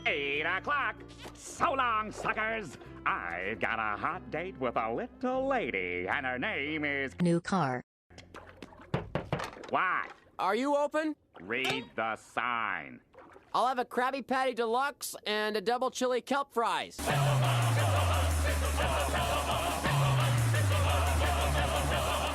8 o'clock. So long, suckers. I've got a hot date with a little lady, and her name is... New car. What? Are you open? Read the sign. I'll have a Krabby Patty Deluxe and a double chili kelp fries.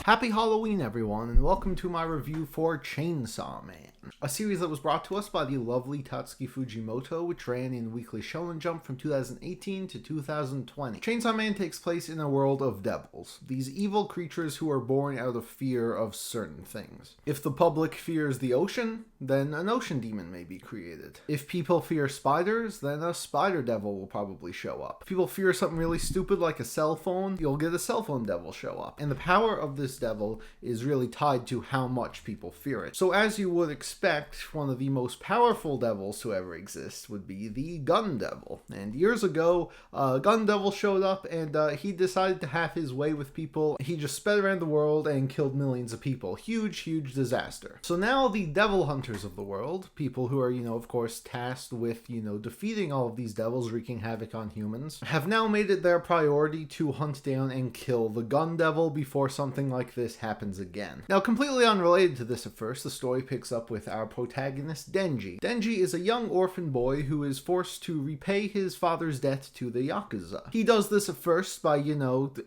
Happy Halloween, everyone, and welcome to my review for Chainsaw Man, a series that was brought to us by the lovely Tatsuki Fujimoto, which ran in Weekly Shonen Jump from 2018 to 2020. Chainsaw Man takes place in a world of devils, these evil creatures who are born out of fear of certain things. If the public fears the ocean, then an ocean demon may be created. If people fear spiders, then a spider devil will probably show up. If people fear something really stupid like a cell phone, you'll get a cell phone devil show up. And the power of this devil is really tied to how much people fear it. So as you would expect, one of the most powerful devils to ever exist would be the Gun Devil. And years ago, Gun Devil showed up and he decided to have his way with people. He just sped around the world and killed millions of people. Huge disaster. So now the devil hunters of the world, people who are, of course tasked with, defeating all of these devils wreaking havoc on humans, have now made it their priority to hunt down and kill the Gun Devil before something like this happens again. Now, completely unrelated to this at first, the story picks up with our protagonist, Denji. Denji is a young orphan boy who is forced to repay his father's debt to the Yakuza. He does this at first by,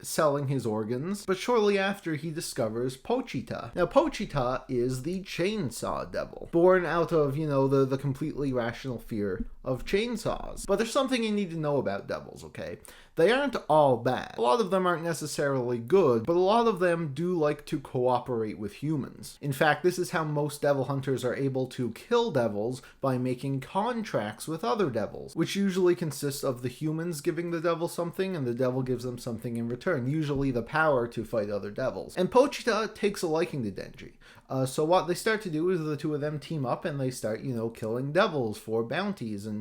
selling his organs, but shortly after he discovers Pochita. Now, Pochita is the Chainsaw Devil, born out of, the completely rational fear of chainsaws. But there's something you need to know about devils, okay? They aren't all bad. A lot of them aren't necessarily good, but a lot of them do like to cooperate with humans. In fact, this is how most devil hunters are able to kill devils, by making contracts with other devils, which usually consists of the humans giving the devil something and the devil gives them something in return, usually the power to fight other devils. And Pochita takes a liking to Denji. So what they start to do is the two of them team up and they start, killing devils for bounties and,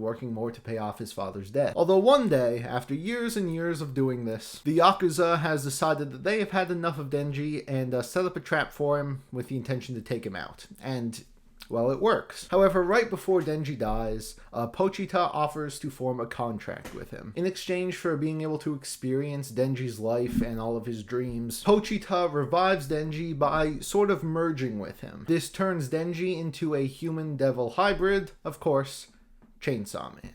working more to pay off his father's debt. Although one day, after years and years of doing this, the Yakuza has decided that they have had enough of Denji and set up a trap for him with the intention to take him out. And well, it works. However, right before Denji dies, Pochita offers to form a contract with him. In exchange for being able to experience Denji's life and all of his dreams, Pochita revives Denji by sort of merging with him. This turns Denji into a human-devil hybrid, of course, Chainsaw Man.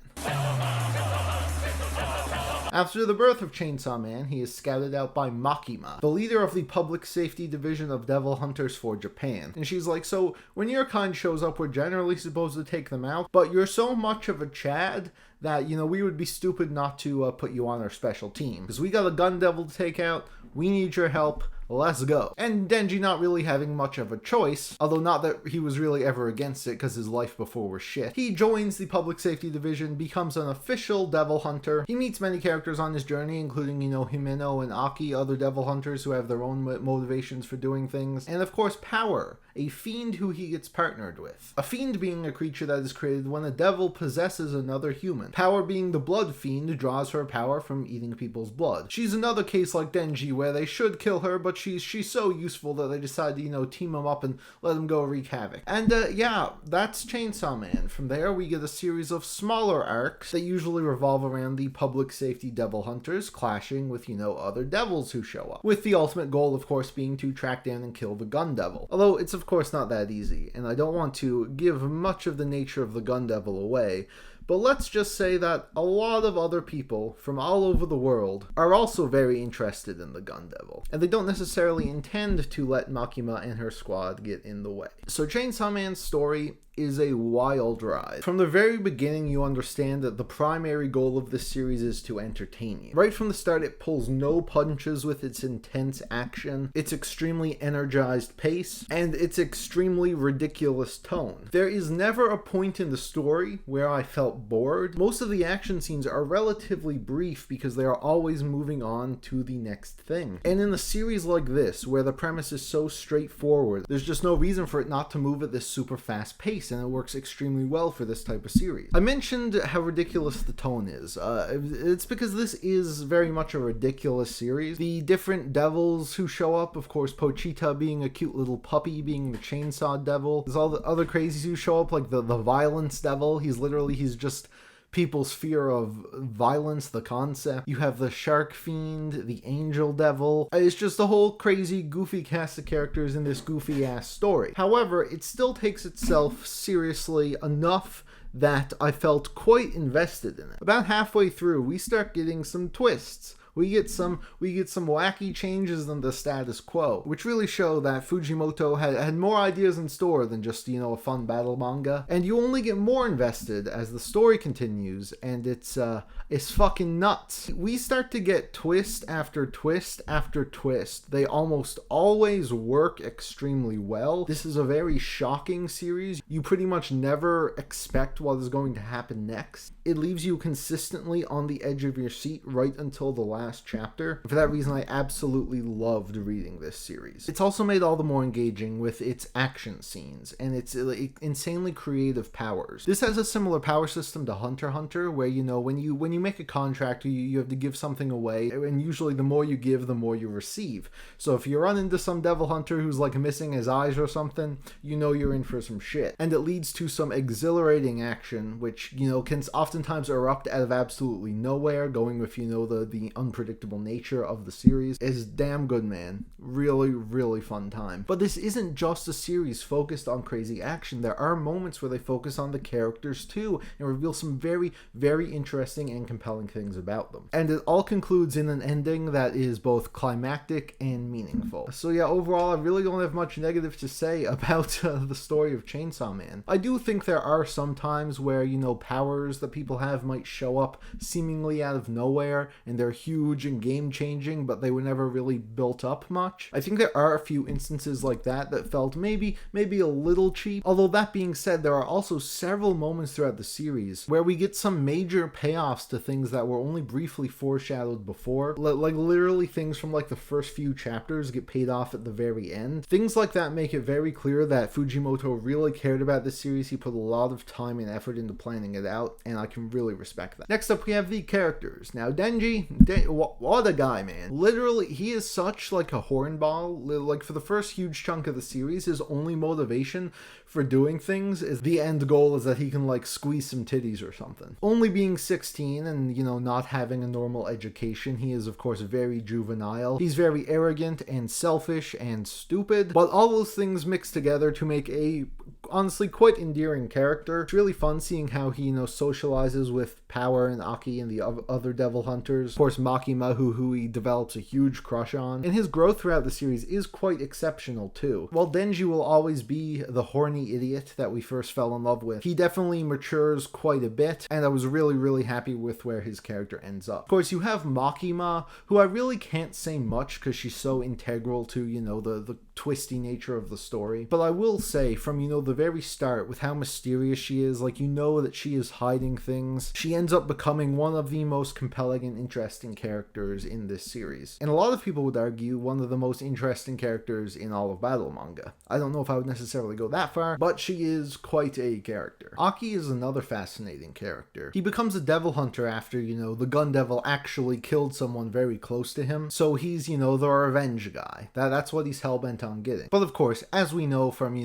After the birth of Chainsaw Man, he is scouted out by Makima, the leader of the public safety division of devil hunters for Japan. And she's like, so when your kind shows up, we're generally supposed to take them out, but you're so much of a Chad that, we would be stupid not to put you on our special team. Because we got a Gun Devil to take out, we need your help, let's go. And Denji not really having much of a choice, although not that he was really ever against it because his life before was shit. He joins the public safety division, becomes an official devil hunter. He meets many characters on his journey, including, Himeno and Aki, other devil hunters who have their own motivations for doing things. And of course, Power, a fiend who he gets partnered with. A fiend being a creature that is created when a devil possesses another human. Power being the blood fiend draws her power from eating people's blood. She's another case like Denji where they should kill her, but she's so useful that they decide to, team him up and let him go wreak havoc. And yeah, that's Chainsaw Man. From there, we get a series of smaller arcs that usually revolve around the public safety devil hunters clashing with, other devils who show up. With the ultimate goal, of course, being to track down and kill the Gun Devil. Although it's of course not that easy, and I don't want to give much of the nature of the Gun Devil away, but let's just say that a lot of other people from all over the world are also very interested in the Gun Devil, and they don't necessarily intend to let Makima and her squad get in the way. So Chainsaw Man's story is a wild ride. From the very beginning, you understand that the primary goal of this series is to entertain you. Right from the start, it pulls no punches with its intense action, its extremely energized pace, and its extremely ridiculous tone. There is never a point in the story where I felt bored. Most of the action scenes are relatively brief because they are always moving on to the next thing. And in a series like this, where the premise is so straightforward, there's just no reason for it not to move at this super fast pace pace, and it works extremely well for this type of series. I mentioned how ridiculous the tone is. It's because this is very much a ridiculous series. The different devils who show up, of course, Pochita being a cute little puppy, being the chainsaw devil. There's all the other crazies who show up, like the violence devil. He's just people's fear of violence, the concept. You have the shark fiend, the angel devil. It's just a whole crazy, goofy cast of characters in this goofy-ass story. However, it still takes itself seriously enough that I felt quite invested in it. About halfway through, we start getting some twists. We get some wacky changes than the status quo, which really show that Fujimoto had more ideas in store than just, a fun battle manga. And you only get more invested as the story continues, and it's fucking nuts. We start to get twist after twist after twist. They almost always work extremely well. This is a very shocking series. You pretty much never expect what is going to happen next. It leaves you consistently on the edge of your seat right until the last chapter. For that reason, I absolutely loved reading this series. It's also made all the more engaging with its action scenes and its insanely creative powers. This has a similar power system to Hunter x Hunter, where when you make a contract, you have to give something away, and usually the more you give, the more you receive. So if you run into some devil hunter who's like missing his eyes or something, you're in for some shit. And it leads to some exhilarating action, which can oftentimes erupt out of absolutely nowhere, going with the unpredictable nature of the series. Is damn good, man. Really, really fun time. But this isn't just a series focused on crazy action. There are moments where they focus on the characters too and reveal some very, very interesting and compelling things about them. And it all concludes in an ending that is both climactic and meaningful. So yeah, overall, I really don't have much negative to say about the story of Chainsaw Man. I do think there are some times where, powers that people have might show up seemingly out of nowhere, and they're huge and game-changing, but they were never really built up much. I think there are a few instances like that felt maybe a little cheap. Although that being said, there are also several moments throughout the series where we get some major payoffs to things that were only briefly foreshadowed before. Like literally things from the first few chapters get paid off at the very end. Things like that make it very clear that Fujimoto really cared about this series. He put a lot of time and effort into planning it out, and I can really respect that. Next up, we have the characters. Now, Denji, what a guy, man. Literally, he is such a hornball. For the first huge chunk of the series, his only motivation for doing things is the end goal is that he can squeeze some titties or something. Only being 16 and not having a normal education, he is of course very juvenile. He's very arrogant and selfish and stupid, but all those things mixed together to make a honestly quite endearing character. It's really fun seeing how he socializes with Power and Aki and the other devil hunters. Of course, Makima, who he develops a huge crush on, and his growth throughout the series is quite exceptional too. While Denji will always be the horny idiot that we first fell in love with, he definitely matures quite a bit, and I was really, really happy with where his character ends up. Of course, you have Makima, who I really can't say much because she's so integral to the twisty nature of the story, but I will say from the very start, with how mysterious she is, that she is hiding things, she ends up becoming one of the most compelling and interesting characters in this series. And a lot of people would argue one of the most interesting characters in all of battle manga. I don't know if I would necessarily go that far, but she is quite a character. Aki is another fascinating character. He becomes a devil hunter after, the gun devil actually killed someone very close to him, so he's, the revenge guy. That's what he's hell-bent on getting. But of course, as we know from,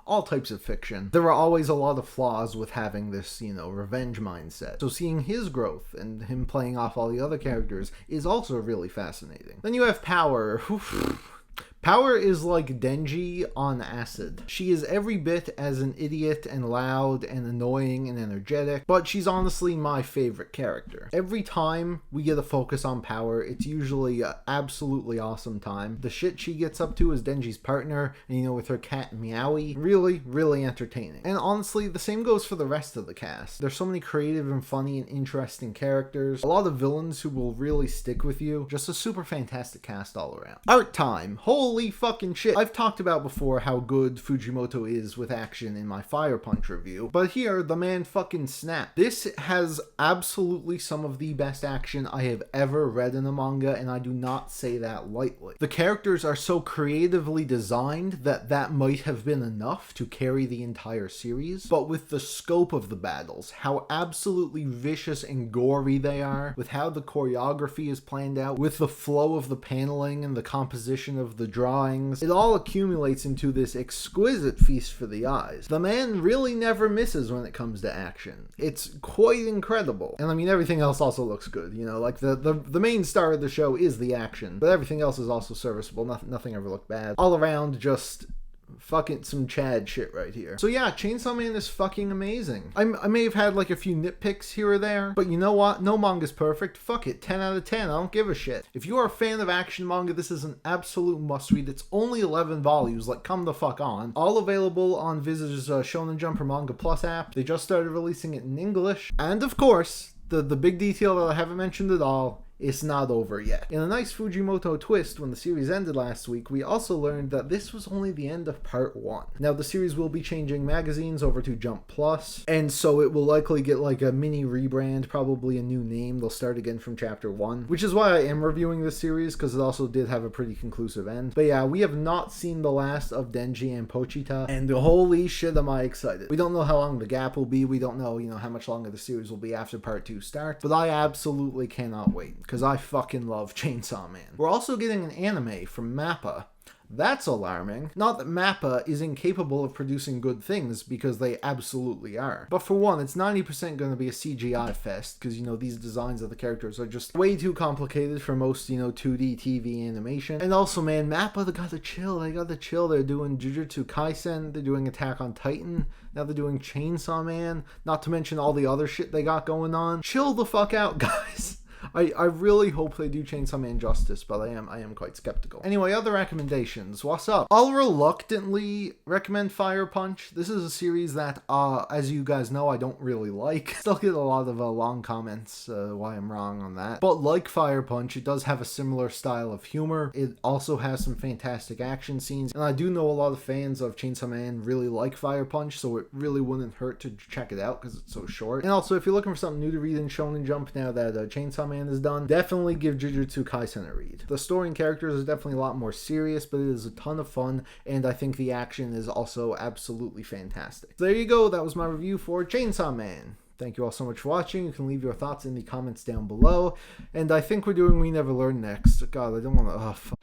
all types of fiction, there are always a lot of flaws with having this, revenge mindset. So seeing his growth and him playing off all the other characters is also really fascinating. Then you have Power. Power is like Denji on acid. She is every bit as an idiot and loud and annoying and energetic, but she's honestly my favorite character. Every time we get a focus on Power, it's usually an absolutely awesome time. The shit she gets up to as Denji's partner, and with her cat Meowie, really, really entertaining. And honestly, the same goes for the rest of the cast. There's so many creative and funny and interesting characters, a lot of villains who will really stick with you, just a super fantastic cast all around. Art time! holy fucking shit. I've talked about before how good Fujimoto is with action in my Fire Punch review, but here, the man fucking snapped. This has absolutely some of the best action I have ever read in a manga, and I do not say that lightly. The characters are so creatively designed that that might have been enough to carry the entire series, but with the scope of the battles, how absolutely vicious and gory they are, with how the choreography is planned out, with the flow of the paneling and the composition of the drawings, it all accumulates into this exquisite feast for the eyes. The man really never misses when it comes to action. It's quite incredible. And I mean, everything else also looks good, you know, like the main star of the show is the action, but everything else is also serviceable. Nothing ever looked bad. All around, just fucking some Chad shit right here. So yeah, Chainsaw Man is fucking amazing. I may have had like a few nitpicks here or there, but you know what? No manga's perfect. Fuck it. 10 out of 10. I don't give a shit. If you are a fan of action manga, this is an absolute must read. It's only 11 volumes. Like, come the fuck on. All available on Visitors Shonen Jump or Manga Plus app. They just started releasing it in English. And of course, the big detail that I haven't mentioned at all, it's not over yet. In a nice Fujimoto twist, when the series ended last week, we also learned that this was only the end of part 1. Now, the series will be changing magazines over to Jump Plus, and so it will likely get like a mini rebrand, probably a new name. They'll start again from chapter 1, which is why I am reviewing this series, because it also did have a pretty conclusive end. But yeah, we have not seen the last of Denji and Pochita, and holy shit am I excited. We don't know how long the gap will be. We don't know, how much longer the series will be after part 2 starts, but I absolutely cannot wait, because I fucking love Chainsaw Man. We're also getting an anime from MAPPA. That's alarming. Not that MAPPA is incapable of producing good things, because they absolutely are. But for one, it's 90% going to be a CGI fest, because, these designs of the characters are just way too complicated for most, 2D TV animation. And also, man, MAPPA, they gotta chill. They're doing Jujutsu Kaisen, they're doing Attack on Titan, now they're doing Chainsaw Man, not to mention all the other shit they got going on. Chill the fuck out, guys. I really hope they do Chainsaw Man justice, but I am quite skeptical. Anyway, other recommendations. What's up? I'll reluctantly recommend Fire Punch. This is a series that, as you guys know, I don't really like. Still get a lot of long comments why I'm wrong on that. But like Fire Punch, it does have a similar style of humor. It also has some fantastic action scenes. And I do know a lot of fans of Chainsaw Man really like Fire Punch, so it really wouldn't hurt to check it out because it's so short. And also, if you're looking for something new to read in Shonen Jump now that Chainsaw Man is done, definitely give Jujutsu Kaisen a read. The story and characters is definitely a lot more serious, but it is a ton of fun, and I think the action is also absolutely fantastic. So there you go, that was my review for Chainsaw Man. Thank you all so much for watching. You can leave your thoughts in the comments down below, and I think we're doing We Never Learn next. God, I don't want to...